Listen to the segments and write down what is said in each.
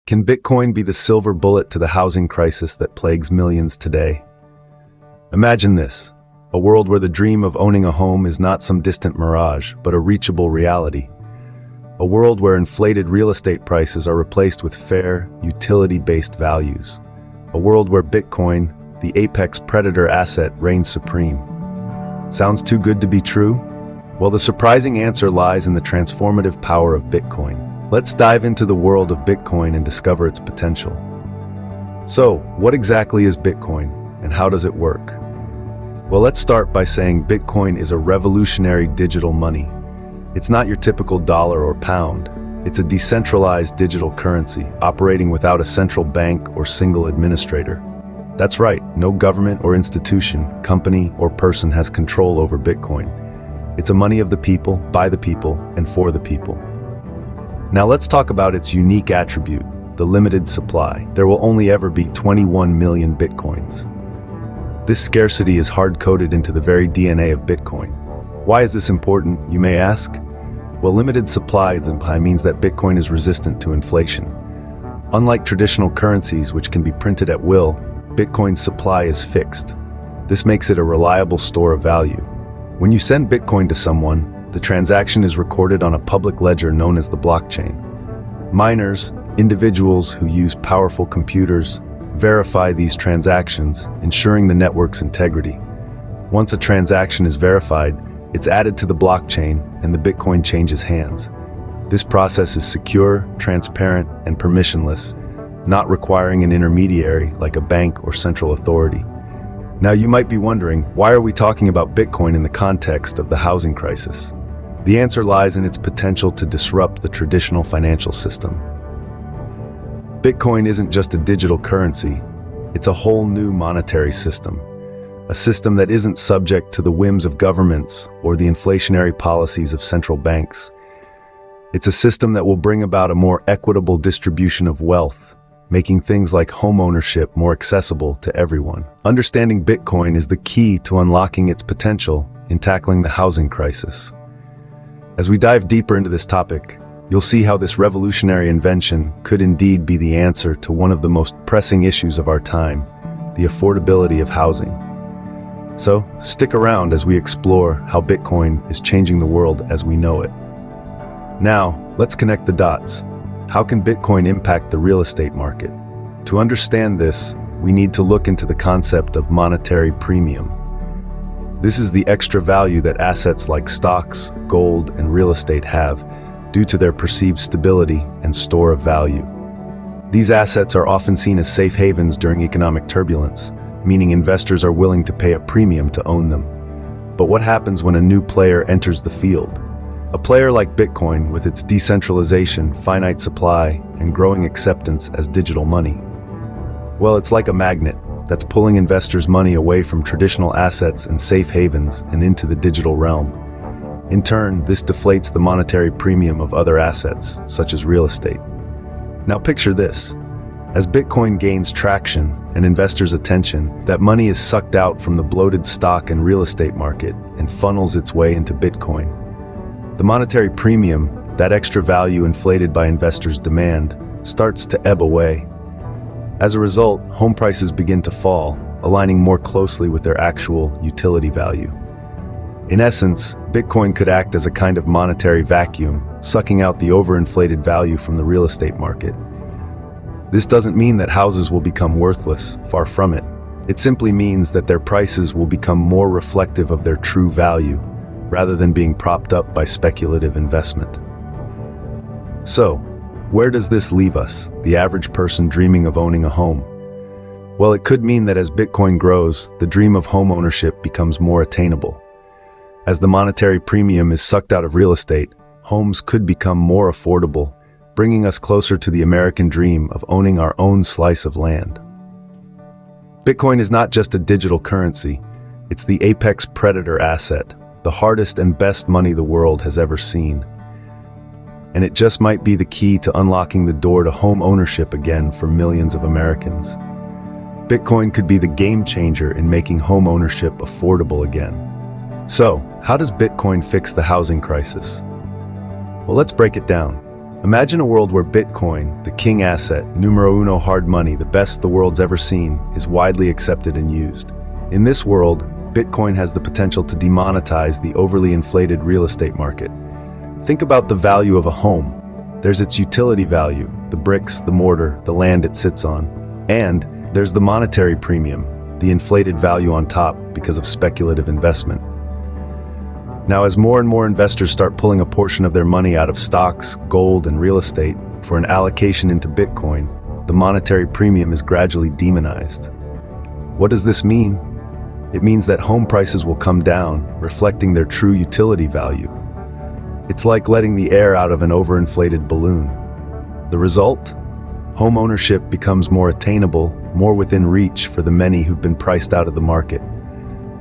Can Bitcoin be the silver bullet to the housing crisis that plagues millions today? Imagine this, a world where the dream of owning a home is not some distant mirage, but a reachable reality. A world where inflated real estate prices are replaced with fair, utility-based values. A world where Bitcoin, the apex predator asset, reigns supreme. Sounds too good to be true? Well, the surprising answer lies in the transformative power of Bitcoin. Let's dive into the world of Bitcoin and discover its potential. So, what exactly is Bitcoin, and how does it work? Well, let's start by saying Bitcoin is a revolutionary digital money. It's not your typical dollar or pound. It's a decentralized digital currency, operating without a central bank or single administrator. That's right, no government or institution, company or person has control over Bitcoin. It's a money of the people, by the people, and for the people. Now let's talk about its unique attribute, the limited supply. There will only ever be 21 million Bitcoins. This scarcity is hard-coded into the very DNA of Bitcoin. Why is this important, you may ask? Well, limited supply means that Bitcoin is resistant to inflation. Unlike traditional currencies which can be printed at will, Bitcoin's supply is fixed. This makes it a reliable store of value. When you send Bitcoin to someone, the transaction is recorded on a public ledger known as the blockchain. Miners, individuals who use powerful computers, verify these transactions, ensuring the network's integrity. Once a transaction is verified, it's added to the blockchain and the Bitcoin changes hands. This process is secure, transparent, and permissionless, not requiring an intermediary like a bank or central authority. Now you might be wondering, why are we talking about Bitcoin in the context of the housing crisis? The answer lies in its potential to disrupt the traditional financial system. Bitcoin isn't just a digital currency, it's a whole new monetary system. A system that isn't subject to the whims of governments or the inflationary policies of central banks. It's a system that will bring about a more equitable distribution of wealth, making things like home ownership more accessible to everyone. Understanding Bitcoin is the key to unlocking its potential in tackling the housing crisis. As we dive deeper into this topic, you'll see how this revolutionary invention could indeed be the answer to one of the most pressing issues of our time, the affordability of housing. So, stick around as we explore how Bitcoin is changing the world as we know it. Now, let's connect the dots. How can Bitcoin impact the real estate market? To understand this, we need to look into the concept of monetary premium. This is the extra value that assets like stocks, gold, and real estate have due to their perceived stability and store of value. These assets are often seen as safe havens during economic turbulence, meaning investors are willing to pay a premium to own them. But what happens when a new player enters the field? A player like Bitcoin, with its decentralization, finite supply, and growing acceptance as digital money. Well, it's like a magnet that's pulling investors' money away from traditional assets and safe havens and into the digital realm. In turn, this deflates the monetary premium of other assets, such as real estate. Now picture this. As Bitcoin gains traction and investors' attention, that money is sucked out from the bloated stock and real estate market and funnels its way into Bitcoin. The monetary premium, that extra value inflated by investors' demand, starts to ebb away. As a result, home prices begin to fall, aligning more closely with their actual utility value. In essence, Bitcoin could act as a kind of monetary vacuum, sucking out the overinflated value from the real estate market. This doesn't mean that houses will become worthless, far from it. It simply means that their prices will become more reflective of their true value, rather than being propped up by speculative investment. So, where does this leave us, the average person dreaming of owning a home? Well, it could mean that as Bitcoin grows, the dream of home ownership becomes more attainable. As the monetary premium is sucked out of real estate, homes could become more affordable, bringing us closer to the American dream of owning our own slice of land. Bitcoin is not just a digital currency, it's the apex predator asset, the hardest and best money the world has ever seen. And it just might be the key to unlocking the door to home ownership again for millions of Americans. Bitcoin could be the game changer in making home ownership affordable again. So, how does Bitcoin fix the housing crisis? Well, let's break it down. Imagine a world where Bitcoin, the king asset, numero uno hard money, the best the world's ever seen, is widely accepted and used. In this world, Bitcoin has the potential to demonetize the overly inflated real estate market. Think about the value of a home. There's its utility value, the bricks, the mortar, the land it sits on. And there's the monetary premium, the inflated value on top because of speculative investment. Now, as more and more investors start pulling a portion of their money out of stocks, gold, and real estate for an allocation into Bitcoin, the monetary premium is gradually demonized. What does this mean? It means that home prices will come down, reflecting their true utility value. It's like letting the air out of an overinflated balloon. The result? Home ownership becomes more attainable, more within reach for the many who've been priced out of the market.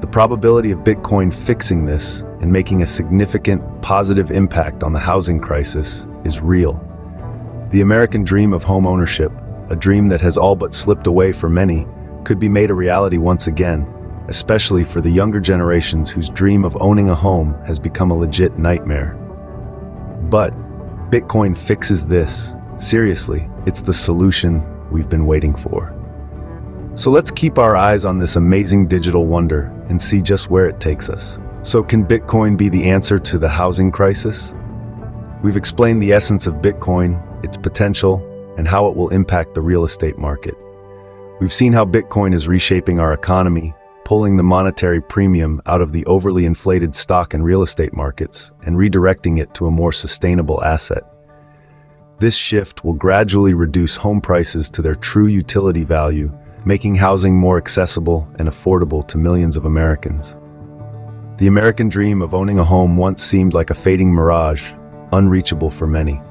The probability of Bitcoin fixing this and making a significant positive impact on the housing crisis is real. The American dream of home ownership, a dream that has all but slipped away for many, could be made a reality once again, especially for the younger generations whose dream of owning a home has become a legit nightmare. But Bitcoin fixes this. Seriously, it's the solution we've been waiting for. So let's keep our eyes on this amazing digital wonder and see just where it takes us. So can Bitcoin be the answer to the housing crisis? We've explained the essence of Bitcoin, its potential, and how it will impact the real estate market. We've seen how Bitcoin is reshaping our economy, pulling the monetary premium out of the overly inflated stock and real estate markets and redirecting it to a more sustainable asset. This shift will gradually reduce home prices to their true utility value, making housing more accessible and affordable to millions of Americans. The American dream of owning a home once seemed like a fading mirage, unreachable for many.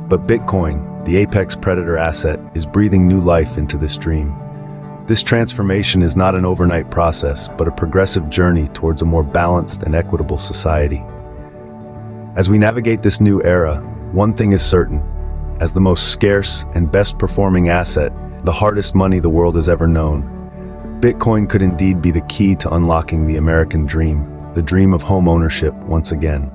But Bitcoin, the apex predator asset, is breathing new life into this dream. This transformation is not an overnight process, but a progressive journey towards a more balanced and equitable society. As we navigate this new era, one thing is certain: as the most scarce and best performing asset, the hardest money the world has ever known, Bitcoin could indeed be the key to unlocking the American dream, the dream of home ownership once again.